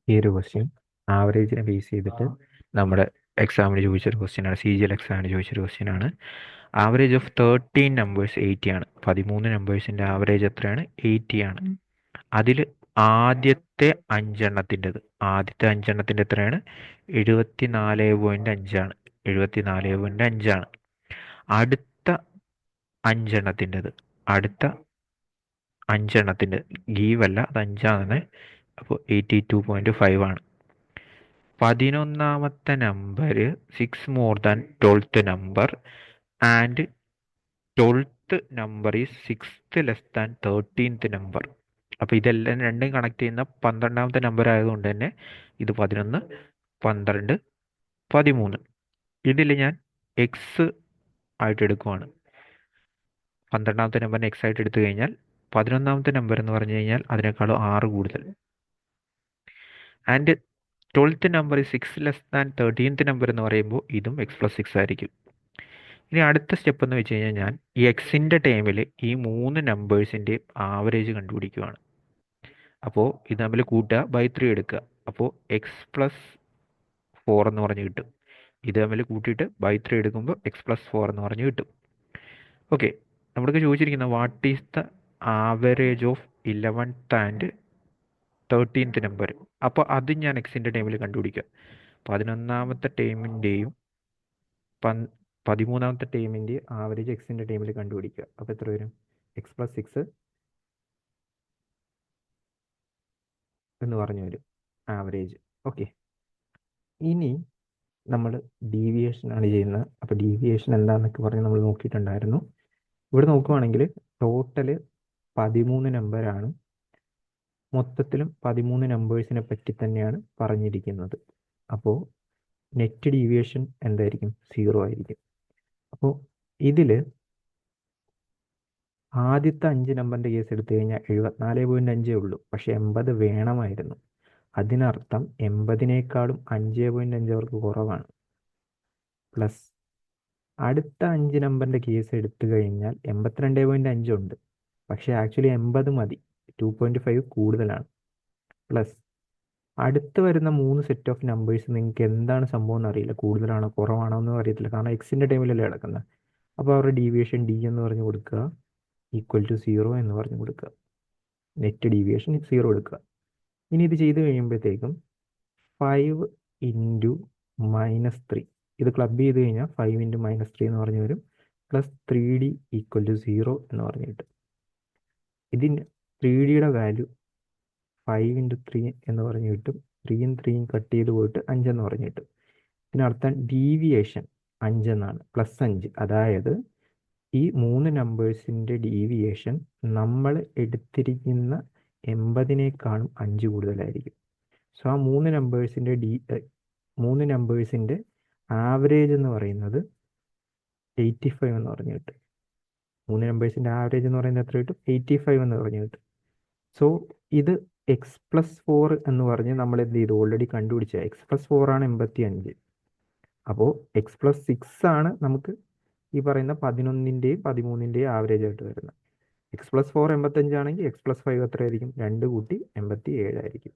ഈ ഒരു question ആവറേജിനെ base ചെയ്തിട്ട് നമ്മുടെ എക്സാമിന് ചോദിച്ചൊരു ക്വസ്റ്റ്യൻ ആണ്, CGL എക്സാമിന് ചോദിച്ചൊരു ക്വസ്റ്റ്യൻ ആണ്. ആവറേജ് ഓഫ് 13 നമ്പേഴ്സ് 80 ആണ്. 13 നമ്പേഴ്സിന്റെ ആവറേജ് എത്രയാണ്? 80 ആണ്. അതിൽ ആദ്യത്തെ അഞ്ചെണ്ണത്തിൻ്റെ എത്രയാണ്? 74.5 ആണ്. 74.5 ആണ്. അടുത്ത അഞ്ചെണ്ണത്തിൻ്റെത് അടുത്ത അഞ്ചെണ്ണത്തിൻ്റെ ഗീവ് അല്ല, അത് അഞ്ചാണ്. അപ്പോൾ 82.5 ആണ്. 11ാമത്തെ number 6 more than 12th number and 12th number is 6th less than 13th number. അപ്പോൾ ഇതെല്ലാം രണ്ടും കണക്ട് ചെയ്യുന്ന 12ാമത്തെ നമ്പർ ആയതുകൊണ്ട് തന്നെ ഇത് 11, 12, 13. ഇതിൽ ഞാൻ എക്സ് ആയിട്ട് എടുക്കുവാണ്. 12ാമത്തെ നമ്പറിനെ എക്സ് ആയിട്ട് എടുത്തു കഴിഞ്ഞാൽ 11ാമത്തെ നമ്പർ എന്ന് പറഞ്ഞു കഴിഞ്ഞാൽ അതിനേക്കാളും 6 കൂടുതൽ. And 12th number 6 less than 13th number എന്ന് പറയുമ്പോൾ ഇതും x+6 ആയിരിക്കും. ഇനി അടുത്ത സ്റ്റെപ്പ് എന്ന് വെച്ച് കഴിഞ്ഞാൽ ഞാൻ ഈ എക്സിൻ്റെ ടൈമിൽ ഈ 3 നമ്പേഴ്സിൻ്റെ ആവറേജ് കണ്ടുപിടിക്കുകയാണ്. അപ്പോൾ ഇത് തമ്മിൽ കൂട്ടുക, ബൈ 3 എടുക്കുക. അപ്പോൾ x+4 എന്ന് പറഞ്ഞ് കിട്ടും. ഇത് തമ്മിൽ കൂട്ടിയിട്ട് ബൈ 3 എടുക്കുമ്പോൾ x+4 എന്ന് പറഞ്ഞ് കിട്ടും. ഓക്കെ, നമ്മൾക്ക് ചോദിച്ചിരിക്കുന്ന what is the average of 11th and 13th number. അപ്പോൾ അത് ഞാൻ എക്സിൻ്റെ ടൈമിൽ കണ്ടുപിടിക്കുക. 11ാമത്തെ ടൈമിൻ്റെയും 13ാമത്തെ ടൈമിൻ്റെ ആവറേജ് എക്സിൻ്റെ ടൈമിൽ കണ്ടുപിടിക്കുക. അപ്പോൾ എത്ര വരും? x+6 എന്ന് പറഞ്ഞു വരും ആവറേജ്. ഓക്കെ, ഇനി നമ്മൾ ഡീവിയേഷൻ ആണ് ചെയ്യുന്നത്. അപ്പോൾ ഡീവിയേഷൻ എന്താണെന്നൊക്കെ പറഞ്ഞ് നമ്മൾ നോക്കിയിട്ടുണ്ടായിരുന്നു. ഇവിടെ നോക്കുവാണെങ്കിൽ ടോട്ടൽ 13 നമ്പറാണ്. മൊത്തത്തിലും 13 നമ്പേഴ്സിനെ പറ്റി തന്നെയാണ് പറഞ്ഞിരിക്കുന്നത്. അപ്പോൾ നെറ്റ് ഡീവിയേഷൻ എന്തായിരിക്കും? 0 ആയിരിക്കും. അപ്പോൾ ഇതിൽ ആദ്യത്തെ 5 നമ്പറിൻ്റെ കേസ് എടുത്തു കഴിഞ്ഞാൽ 74.5 ഉള്ളൂ, പക്ഷെ 80 വേണമായിരുന്നു. അതിനർത്ഥം 80നേക്കാളും 5.5 അവർക്ക് കുറവാണ്. പ്ലസ് അടുത്ത 5 നമ്പറിൻ്റെ കേസ് എടുത്തു കഴിഞ്ഞാൽ 82.5 ഉണ്ട്, പക്ഷെ ആക്ച്വലി 80 മതി, 2.5 കൂടുതലാണ്. പ്ലസ് അടുത്ത് വരുന്ന 3 സെറ്റ് ഓഫ് നമ്പേഴ്സ് നിങ്ങൾക്ക് എന്താണ് സംഭവം എന്ന് അറിയില്ല, കൂടുതലാണോ കുറവാണോ എന്നും അറിയത്തില്ല, കാരണം എക്സിൻ്റെ ടൈമിലല്ലേ കിടക്കുന്നത്. അപ്പോൾ അവരുടെ ഡീവിയേഷൻ D എന്ന് പറഞ്ഞു കൊടുക്കുക, =0 എന്ന് പറഞ്ഞു കൊടുക്കുക. നെറ്റ് ഡീവിയേഷൻ 0 എടുക്കുക. ഇനി ഇത് ചെയ്ത് കഴിയുമ്പോഴത്തേക്കും 5 × -3, ഇത് ക്ലബ് ചെയ്ത് കഴിഞ്ഞാൽ 5 × -3 എന്ന് പറഞ്ഞു വരും. പ്ലസ് 3D = 0 എന്ന് പറഞ്ഞു കിട്ടും. ഇതിൻ്റെ 3Dയുടെ വാല്യൂ 5 × 3 എന്ന് പറഞ്ഞു കിട്ടും. 3യും 3യും കട്ട് ചെയ്ത് പോയിട്ട് 5 എന്ന് പറഞ്ഞു കിട്ടും. ഇതിനർത്ഥം ഡീവിയേഷൻ 5 എന്നാണ്, +5. അതായത് ഈ 3 നമ്പേഴ്സിൻ്റെ ഡീവിയേഷൻ നമ്മൾ എടുത്തിരിക്കുന്ന 80നേക്കാളും 5 കൂടുതലായിരിക്കും. സോ ആ 3 നമ്പേഴ്സിൻ്റെ ആവറേജ് എന്ന് പറയുന്നത് 85 എന്ന് പറഞ്ഞു കിട്ടും. 3 നമ്പേഴ്സിൻ്റെ ആവറേജ് എന്ന് പറയുന്നത് എത്ര കിട്ടും? 85 എന്ന് പറഞ്ഞു കിട്ടും. സോ ഇത് x+4 എന്ന് പറഞ്ഞ് നമ്മൾ എന്ത് ചെയ്തു? ഓൾറെഡി കണ്ടുപിടിച്ച x+4 ആണ് 85. അപ്പോൾ x+6 ആണ് നമുക്ക് ഈ പറയുന്ന 11ൻ്റെയും 13ൻ്റെയും ആവറേജ് ആയിട്ട് വരുന്നത്. x+4 85 ആണെങ്കിൽ x+5 എത്രയായിരിക്കും? 2 കൂട്ടി 87 ആയിരിക്കും.